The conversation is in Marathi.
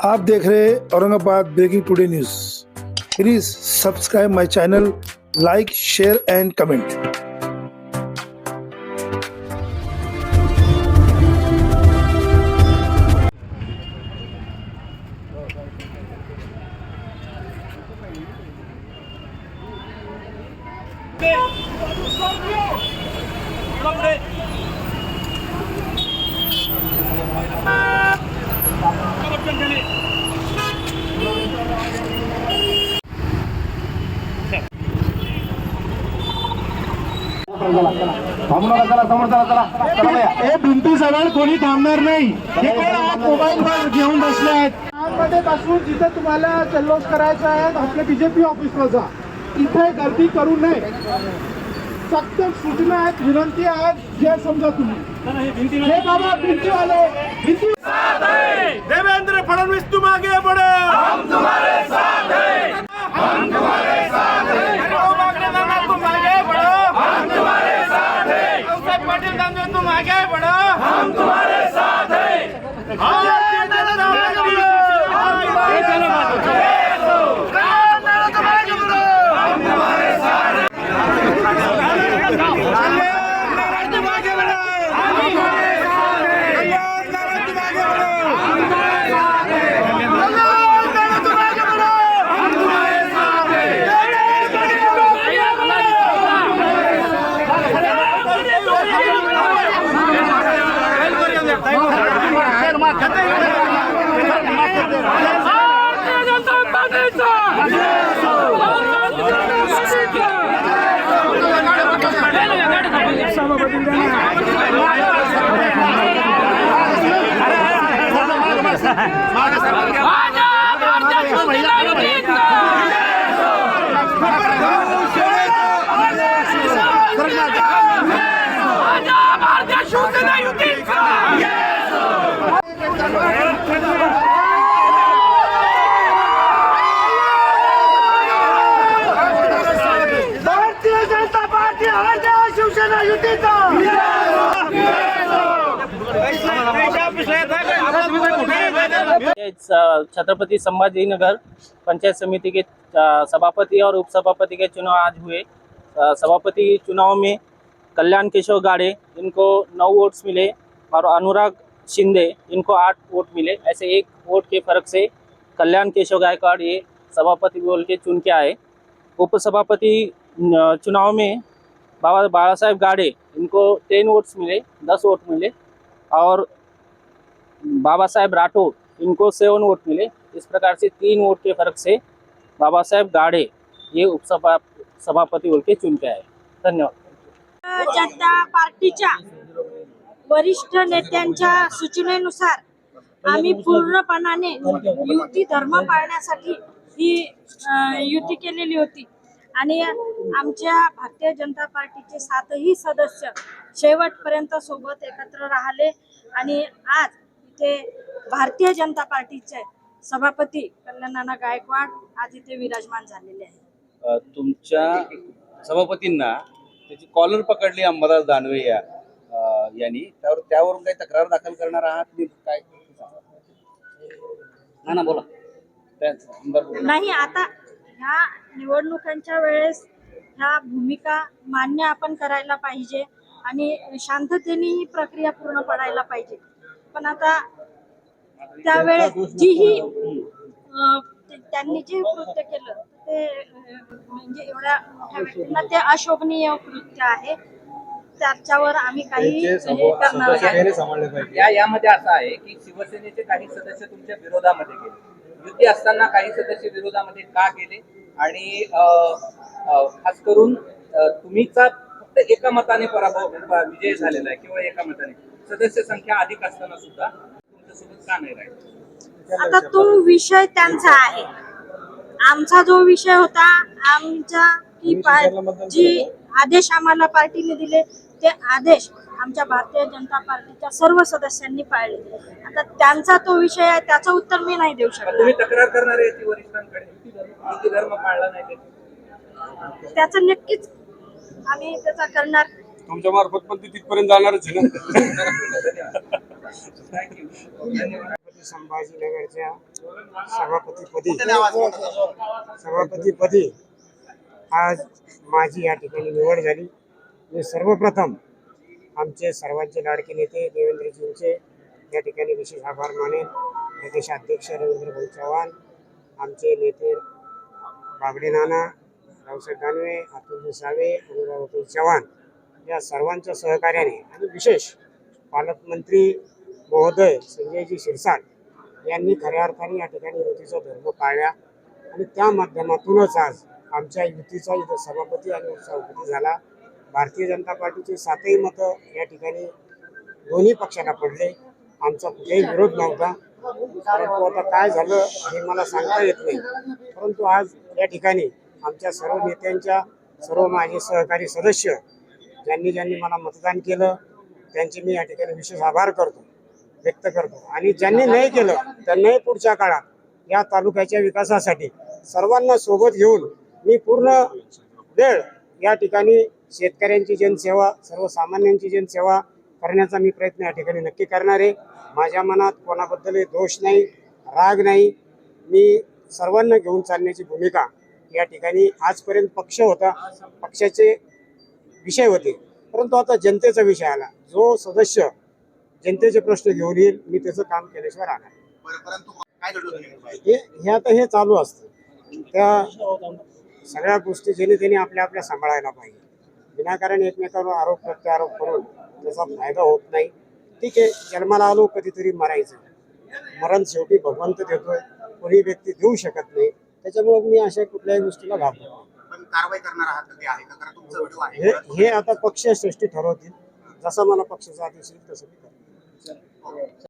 आप देख रहे हैं Aurangabad breaking today news. Please subscribe my channel, like, share and comment. भिंतीजवळ कोणी थांबणार नाही। हे कोण आज मोबाईल घेऊन बसले आहेत। आतमध्ये बसून जिथे तुम्हाला जल्लोष करायचा आहे आपल्या बीजेपी ऑफिसला जा, इथे गर्दी करू नये। सक्त सूचना आहेत, विनंती आहे, जे समजा तुम्ही हे बाबा भिंतीवाले भिंती देवेंद्र फडणवीस तुम आगे बढ़ो, हम तुम्हारे साथ हैं, हम तुम्हारे साथ हैं। तुम आगे बढ़ो, हम तुम्हारे साथ हैं। अवसर पाटिल दानवे तुम आगे बढ़ो, हम तुम्हारे साथ हैं। भारतीय जनता पार्टी हम तुम्हारे साथ हैं। छत्रपति संभाजीनगर पंचायत समिति के सभापति और उपसभापति के चुनाव आज हुए। सभापति चुनाव में कल्याण केशव गाड़े इनको 9 वोट्स मिले और अनुराग शिंदे इनको 8 वोट मिले। ऐसे 1 वोट के फर्क से कल्याण केशव गायकवाड़ ये सभापति बोल के चुन के आए। उपसभापति चुनाव में बाबा साहेब गाड़े इनको 10 वोट्स मिले, 10 वोट मिले और बाबा साहेब राठौड़ इनको 7 वोट मिले। इस प्रकार से 3 वोट के फर्क से बाबा साहेब गाड़े ये सभापति बोल के चुन के आए। धन्यवाद। जनता पार्टीच्या वरिष्ठ नेत्यांच्या सूचनेनुसार आम्ही पूर्णपणाने युती धर्म पाळण्यासाठी ही युती केलेली होती आणि आमच्या भारतीय जनता पार्टीचे 7ही सदस्य शेवटपर्यंत सोबत एकत्र राहिले आणि आज इथे भारतीय जनता पार्टीचे सभापती कल्याण गायकवाड आज इथे विराजमान झालेले आहेत। तुमच्या सभापतींना त्याची कॉलर पकडली अंबादास दानवे यांनी, त्यावरून काही तक्रार दाखल करणार आहात मी काय? ना बोला। नाही, आता ह्या निवडणुकांच्या वेळेस ह्या भूमिका मान्य आपण करायला पाहिजे आणि शांततेने ही प्रक्रिया पूर्ण पडायला पाहिजे। पण आता त्यावेळेस त्यांनी जे कृत्य केलं ते म्हणजे एवढ्या मोठ्या व्यक्तींना ते अशोभनीय कृत्य आहे, त्याच्यावर आम्ही काही करणार नाही। यामध्ये असं आहे की शिवसेनेचे काही सदस्य तुमच्या विरोधामध्ये गेले, युती असताना काही सदस्य विरोधामध्ये का गेले आणि खास करून तुम्हीचा फक्त एका मताने विजय झालेला आहे, केवळ एका मताने, सदस्य संख्या अधिक असताना सुद्धा तुमच्यासोबत का नाही राहिले? आता तो विषय त्यांचा आहे, आमचा जो विषय होता आमचा की जी आदेश आम्हाला पार्टीने दिले ते आदेश आमच्या भारतीय जनता पार्टीच्या सर्व सदस्यांनी पाळले। आता त्यांचा तो विषय आहे, त्याचं उत्तर मी नाही देऊ शकत। तुम्ही तक्रार करणार आहे ती वरिष्ठांकडे, युती धर्म पाळला नाही त्याचं नक्कीच आम्ही त्याचा करणार। तुमच्या मार्फत पण ती तिथपर्यंत जाणारच आहे ना। थँक्यू। संभाजीनगरच्या सभापतीपदी आज माझी या ठिकाणी निवड झाली. मी सर्वप्रथम आमचे सर्वांचे लाडके नेते देवेंद्रजींचे या ठिकाणी विशेष आभार मानेन. प्रदेशाध्यक्ष रवींद्र चव्हाण, आमचे नेते बागडे नाना, रावसाहेब दानवे, अतुल सावे, अनुराग चव्हाण या सर्वांच्या सहकार्याने आणि विशेष पालकमंत्री महोदय संजयजी शिरसाट यांनी खऱ्या अर्थाने या ठिकाणी युतीचा धर्म पाळला आणि त्या माध्यमातूनच आज आमच्या युतीचा इथं सभापती आणि उपसभापती झाला. भारतीय जनता पार्टीचे 7ही मतं या ठिकाणी दोन्ही पक्षाला पडले. आमचा कुठेही विरोध नव्हता. परंतु आता काय झालं हे मला सांगता येत नाही. परंतु आज या ठिकाणी आमच्या सर्व नेत्यांच्या, सर्व माझे सहकारी सदस्य ज्यांनी मला मतदान केलं त्यांचे मी या ठिकाणी विशेष आभार व्यक्त करतो. आणि ज्यांनी नाही केलं त्यांनाही पुढच्या काळात या तालुक्याच्या विकासासाठी सर्वांना सोबत घेऊन मी पूर्ण वेळ या ठिकाणी शेतकऱ्यांची जनसेवा, सर्वसामान्यांची जनसेवा करण्याचा मी प्रयत्न या ठिकाणी नक्की करणार आहे. माझ्या मनात कोणाबद्दल दोष नाही, राग नाही. मी सर्वांना घेऊन चालण्याची भूमिका या ठिकाणी आजपर्यंत पक्ष होता, पक्षाचे विषय होते, परंतु आता जनतेचा विषय आला. जो सदस्य जनतेचे प्रश्न घेऊन येईल मी त्याचं काम केल्याशिवाय राहणार. हे आता हे चालू असतं. त्या सगळ्या गोष्टी ज्याने त्यांनी आपल्या आपल्या सांभाळायला पाहिजे. विनाकारण एकमेकांवर आरोप प्रत्यारोप करून त्याचा फायदा होत नाही. ठीक आहे, जन्माला आलो कधीतरी मरायचं. मरण शेवटी भगवंत देतोय, कोणी व्यक्ती देऊ शकत नाही. त्याच्यामुळे मी अशा कुठल्याही गोष्टीला घाबरतो. कारवाई करणार आहात कधी आहे का? कारण तुमचा व्हिडिओ आहे. हे आता पक्ष श्रेष्ठी ठरवतील. जसा मला पक्षाचा आदेश येईल तसं मी करेन.